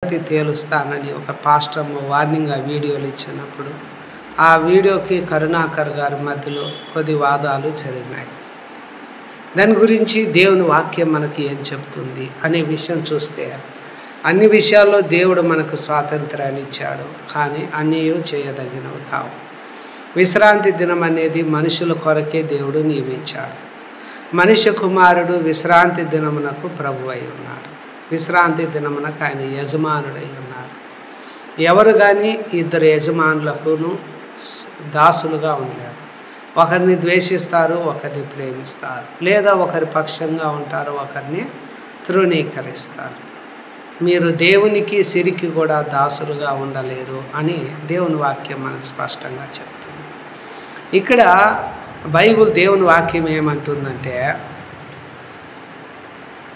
సంగతి తేలుస్తానని ఒక pastor warning ఆ వీడియోలు ఇచ్చినప్పుడు ఆ వీడియోకి కరుణాకర్ గారి మధ్యలో కొద్ది వాదాలు జరిగినాయి. దాని గురించి దేవుని వాక్యం మనకి ఏం చెప్తుంది అనే విషయం చూస్తే, అన్ని విషయాల్లో దేవుడు మనకు స్వాతంత్రాన్ని ఇచ్చాడు, కానీ అన్నీ చేయదగినవి కావు. విశ్రాంతి దినం అనేది మనుషుల కొరకే దేవుడు నియమించాడు. మనిషి కుమారుడు విశ్రాంతి దినమునకు ప్రభు అయి ఉన్నాడు. విశ్రాంతి దినమునకు ఆయన యజమానుడై ఉన్నాడు. ఎవరు కానీ ఇద్దరు యజమానులకును దాసులుగా ఉండారు. ఒకరిని ద్వేషిస్తారు, ఒకరిని ప్రేమిస్తారు, లేదా ఒకరి పక్షంగా ఉంటారు, ఒకరిని తృణీకరిస్తారు. మీరు దేవునికి సిరికి కూడా దాసులుగా ఉండలేరు అని దేవుని వాక్యం మనకు స్పష్టంగా చెప్తుంది. ఇక్కడ బైబిల్ దేవుని వాక్యం ఏమంటుందంటే,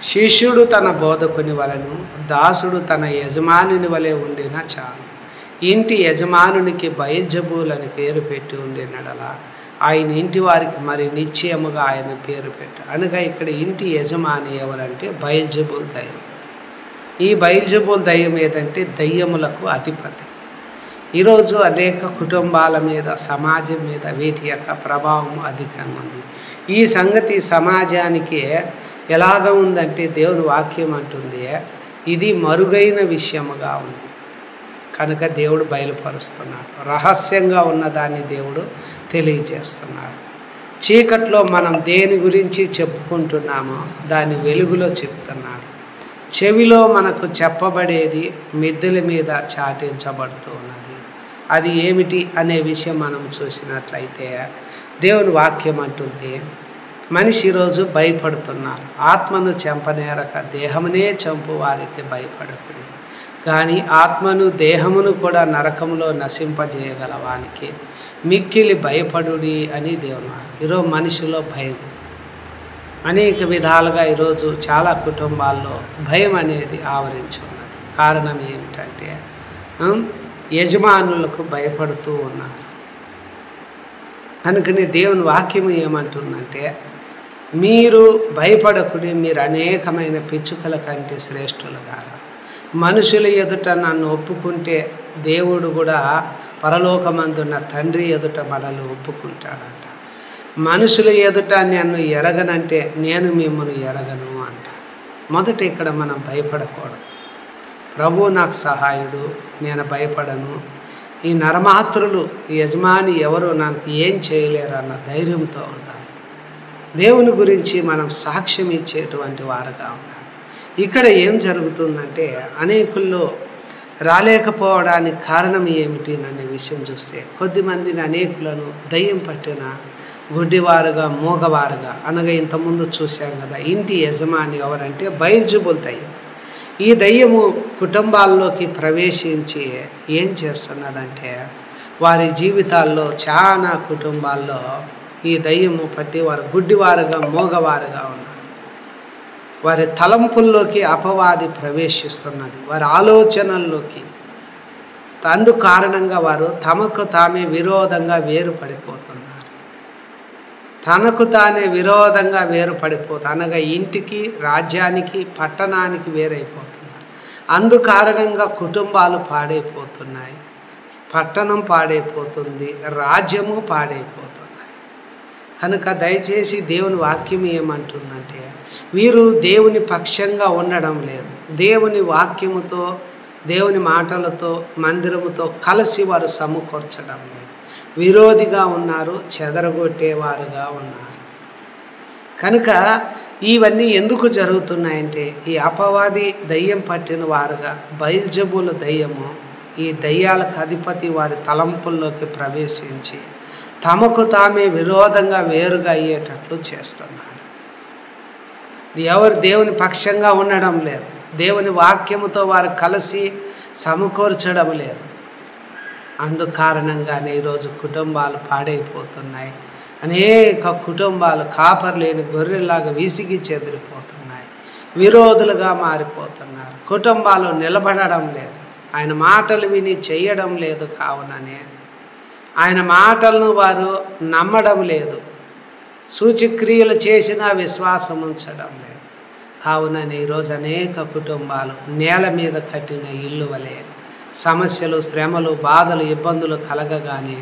శిష్యుడు తన బోధకుని వలెను, దాసుడు తన యజమానుని వలె ఉండినా చాలు. ఇంటి యజమానునికి బయల్జెబూల్ అని పేరు పెట్టి ఉండినడలా ఆయన ఇంటి వారికి మరి నిశ్చయముగా ఆయన పేరు పెట్టారు. అనగా ఇక్కడ ఇంటి యజమాని ఎవరంటే బయల్జెబూల్ దయ్యం. ఈ బయల్జెబూల్ దయ్యం ఏదంటే దయ్యములకు అధిపతి. ఈరోజు అనేక కుటుంబాల మీద, సమాజం మీద వీటి యొక్క ప్రభావం అధికంగా ఉంది. ఈ సంగతి సమాజానికి ఎలాగ ఉందంటే దేవుని వాక్యం అంటుంది, ఇది మరుగైన విషయముగా ఉంది కనుక దేవుడు బయలుపరుస్తున్నాడు. రహస్యంగా ఉన్నదాన్ని దేవుడు తెలియజేస్తున్నాడు. చీకట్లో మనం దేని గురించి చెప్పుకుంటున్నామో దాన్ని వెలుగులో చెప్తున్నాడు. చెవిలో మనకు చెప్పబడేది మిద్దెల మీద చాటించబడుతూ ఉన్నది. అది ఏమిటి అనే విషయం మనం చూసినట్లయితే దేవుని వాక్యం అంటుంది, మనిషి ఈరోజు భయపడుతున్నారు. ఆత్మను చంపనేరక దేహమునే చంపు వారికి భయపడకుడి, కానీ ఆత్మను దేహమును కూడా నరకంలో నశింపజేయగలవానికి మిక్కిలి భయపడుడి అని దేవుని. ఈరోజు మనిషిలో భయం అనేక విధాలుగా ఈరోజు చాలా కుటుంబాల్లో భయం అనేది ఆవరించి ఉన్నది. కారణం ఏమిటంటే యజమానులకు భయపడుతూ ఉన్నారు. అందుకని దేవుని వాక్యం ఏమంటుందంటే, మీరు భయపడకుడి, మీరు అనేకమైన పిచ్చుకల కంటే శ్రేష్ఠులు గారు. మనుషుల ఎదుట నన్ను ఒప్పుకుంటే దేవుడు కూడా పరలోకమందున్న తండ్రి ఎదుట మనల్ని ఒప్పుకుంటాడంట. మనుషుల ఎదుట నన్ను ఎరగనంటే నేను మిమ్మల్ని ఎరగను అంట. మొదట ఇక్కడ మనం భయపడకూడదు. ప్రభు నాకు సహాయుడు, నేను భయపడను, ఈ నరమాత్రులు యజమాని ఎవరు నాకు ఏం చేయలేరు అన్న ధైర్యంతో ఉండాలి. దేవుని గురించి మనం సాక్ష్యం ఇచ్చేటువంటి వారుగా ఉండాలి. ఇక్కడ ఏం జరుగుతుందంటే, అనేకుల్లో రాలేకపోవడానికి కారణం ఏమిటి అనే విషయం చూస్తే, కొద్దిమందిని అనేకులను దయ్యం పట్టిన గుడ్డివారుగా, మూగవారుగా, అనగా ఇంతకుముందు చూశాం కదా, ఇంటి యజమాని ఎవరంటే బయల్జెబూల్ దయ్యం. ఈ దయ్యము కుటుంబాల్లోకి ప్రవేశించి ఏం చేస్తున్నదంటే, వారి జీవితాల్లో చాలా కుటుంబాల్లో ఈ దయ్యము పట్టి వారు గుడ్డివారుగా, మూగవారుగా ఉన్నారు. వారి తలంపుల్లోకి అపవాది ప్రవేశిస్తున్నది, వారి ఆలోచనల్లోకి. అందు కారణంగా వారు తమకు తామే విరోధంగా వేరుపడిపోతున్నారు. తనకు తానే విరోధంగా వేరుపడిపోతారు, అనగా ఇంటికి, రాజ్యానికి, పట్టణానికి వేరైపోతున్నారు. అందు కారణంగా కుటుంబాలు పాడైపోతున్నాయి, పట్టణం పాడైపోతుంది, రాజ్యము పాడైపోతున్నది. కనుక దయచేసి దేవుని వాక్యం ఏమంటుందంటే, వీరు దేవుని పక్షంగా ఉండడం లేదు. దేవుని వాక్యముతో, దేవుని మాటలతో, మందిరముతో కలిసి వారు సమకూర్చడం లేదు. విరోధిగా ఉన్నారు, చెదరగొట్టేవారుగా ఉన్నారు. కనుక ఇవన్నీ ఎందుకు జరుగుతున్నాయంటే, ఈ అపవాది దయ్యం పట్టిన వారుగా, బయల్జెబూల్ దయ్యము ఈ దయ్యాలకు అధిపతి వారి తలంపుల్లోకి ప్రవేశించి తమకు తామే విరోధంగా వేరుగా అయ్యేటట్లు చేస్తున్నాడు. ఎవరు దేవుని పక్షంగా ఉండడం లేదు, దేవుని వాక్యముతో వారు కలిసి సమకూర్చడం లేదు. అందు కారణంగానే ఈరోజు కుటుంబాలు పాడైపోతున్నాయి. అనేక కుటుంబాలు కాపర్లేని గొర్రెల్లాగా విసిగి చెదిరిపోతున్నాయి, విరోధులుగా మారిపోతున్నారు. కుటుంబాలు నిలబడడం లేదు, ఆయన మాటలు విని చెయ్యడం లేదు. కావుననే ఆయన మాటలను వారు నమ్మడం లేదు, సూచక్రియలు చేసినా విశ్వాసం ఉంచడం లేదు. కావున ఈరోజు అనేక కుటుంబాలు నేల మీద కట్టిన ఇల్లు వలె సమస్యలు, శ్రమలు, బాధలు, ఇబ్బందులు కలగగానే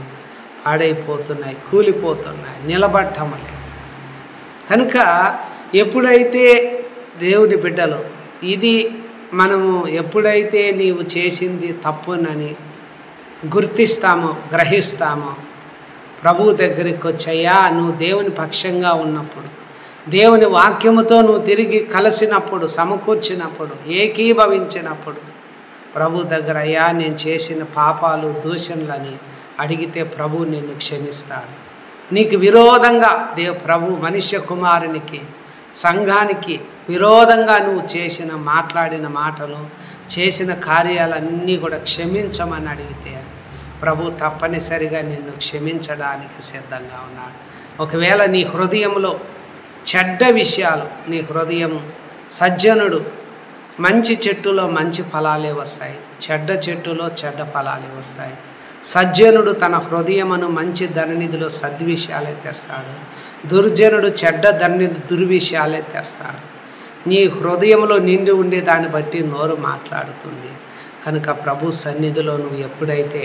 పాడైపోతున్నాయి, కూలిపోతున్నాయి, నిలబడటం లేదు. కనుక ఎప్పుడైతే దేవుని బిడ్డలు ఇది మనము ఎప్పుడైతే నీవు చేసింది తప్పునని గుర్తిస్తామో, గ్రహిస్తామో, ప్రభువు దగ్గరికి వచ్చయ్యా నువ్వు దేవుని పక్షంగా ఉన్నప్పుడు, దేవుని వాక్యముతో నువ్వు తిరిగి కలిసినప్పుడు, సమకూర్చినప్పుడు, ఏకీభవించినప్పుడు ప్రభు దగ్గర అయ్యా నేను చేసిన పాపాలు, దూషణలని అడిగితే ప్రభు నిన్ను క్షమిస్తాడు. నీకు విరోధంగా ప్రభు మనుష్య కుమారునికి, సంఘానికి విరోధంగా నువ్వు మాట్లాడిన మాటలు, చేసిన కార్యాలన్నీ కూడా క్షమించమని అడిగితే ప్రభు తప్పనిసరిగా నిన్ను క్షమించడానికి సిద్ధంగా ఉన్నాడు. ఒకవేళ నీ హృదయంలో చెడ్డ విషయాలు, నీ హృదయం సజ్జనుడు మంచి చెట్టులో మంచి ఫలాలే వస్తాయి, చెడ్డ చెట్టులో చెడ్డ ఫలాలే వస్తాయి. సజ్జనుడు తన హృదయమును మంచి ధననిధిలో సద్విషయాలే తెస్తాడు, దుర్జనుడు చెడ్డ ధననిధి దుర్విషయాలే తెస్తాడు. నీ హృదయంలో నిండి ఉండే దాన్ని బట్టి నోరు మాట్లాడుతుంది. కనుక ప్రభు సన్నిధిలో నువ్వు ఎప్పుడైతే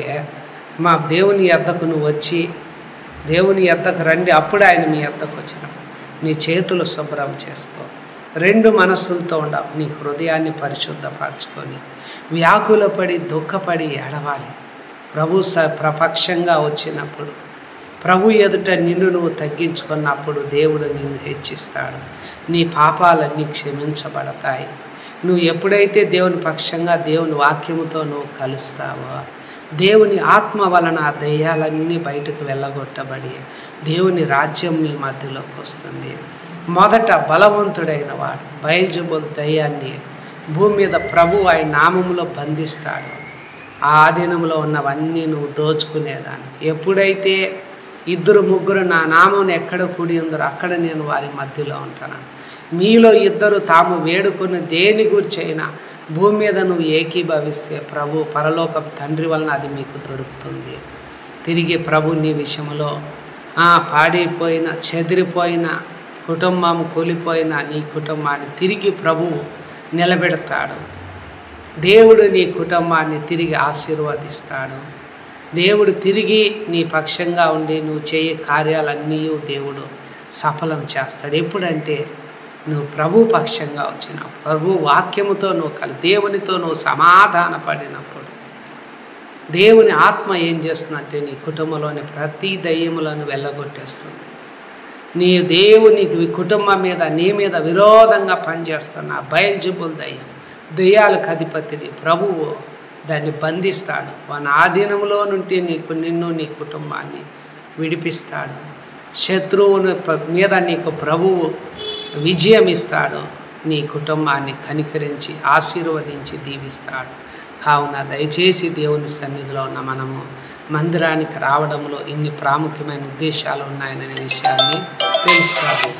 మా దేవుని యొద్దకు నువ్వు వచ్చి దేవుని యొద్దకు రండి, అప్పుడు ఆయన మీ యొద్దకు వచ్చినప్పుడు నీ చేతులు శుభ్రం చేసుకో, రెండు మనస్సులతో ఉండవు, నీ హృదయాన్ని పరిశుద్ధపరచుకొని వ్యాకులపడి దుఃఖపడి ఏడవాలి. ప్రభు ప్రపక్షంగా వచ్చినప్పుడు, ప్రభు ఎదుట నిన్ను నువ్వు తగ్గించుకున్నప్పుడు దేవుడు నిన్ను హెచ్చిస్తాడు, నీ పాపాలన్నీ క్షమించబడతాయి. నువ్వు ఎప్పుడైతే దేవుని పక్షంగా దేవుని వాక్యముతో నువ్వు కలుస్తావో దేవుని ఆత్మ వలన ఆ దయ్యాలన్నీ బయటకు వెళ్ళగొట్టబడి దేవుని రాజ్యం మీ మధ్యలోకి వస్తుంది. మొదట బలవంతుడైన వాడు బయల్జెబూల్ దయ్యాన్ని భూమి మీద ప్రభు ఆయన నామములో బంధిస్తాడు. ఆ ఆధీనంలో ఉన్నవన్నీ నువ్వు దోచుకునేదాన్ని. ఎప్పుడైతే 2-3 నా నామం ఎక్కడ కూడి ఉందరో అక్కడ నేను వారి మధ్యలో ఉంటాను. మీలో 2 తాము వేడుకుని దేని గురించైనా భూమి మీద నువ్వు ఏకీభవిస్తే ప్రభు పరలోక తండ్రి వలన అది మీకు దొరుకుతుంది. తిరిగి ప్రభు నీ విషయంలో పాడైపోయిన, చెదిరిపోయిన కుటుంబం, కూలిపోయిన నీ కుటుంబాన్ని తిరిగి ప్రభువు నిలబెడతాడు. దేవుడు నీ కుటుంబాన్ని తిరిగి ఆశీర్వదిస్తాడు. దేవుడు తిరిగి నీ పక్షంగా ఉండి నువ్వు చేయే కార్యాలన్నీ దేవుడు సఫలం చేస్తాడు. ఎప్పుడంటే నువ్వు ప్రభు పక్షంగా వచ్చినావు, ప్రభు వాక్యముతో నువ్వు దేవునితో నువ్వు సమాధాన పడినప్పుడు దేవుని ఆత్మ ఏం చేస్తుందంటే నీ కుటుంబంలోని ప్రతి దయ్యములను వెళ్ళగొట్టేస్తుంది. నీ దేవునికి కుటుంబం మీద, నీ మీద విరోధంగా పనిచేస్తున్న బయల్జెబూల్ దయ్యం, దయ్యాలకు అధిపతిని ప్రభువు దాన్ని బంధిస్తాడు. వాని ఆధీనంలో నుండి నిన్ను నీ కుటుంబాన్ని విడిపిస్తాడు. శత్రువుని మీద నీకు ప్రభువు విజయం ఇస్తాడు. నీ కుటుంబాన్ని కనికరించి ఆశీర్వదించి దీవిస్తాడు. కావున దయచేసి దేవుని సన్నిధిలో ఉన్న మనము మందిరానికి రావడంలో ఇన్ని ప్రాముఖ్యమైన ఉద్దేశాలు ఉన్నాయనే విషయాన్ని తెలుసుకోవాలి.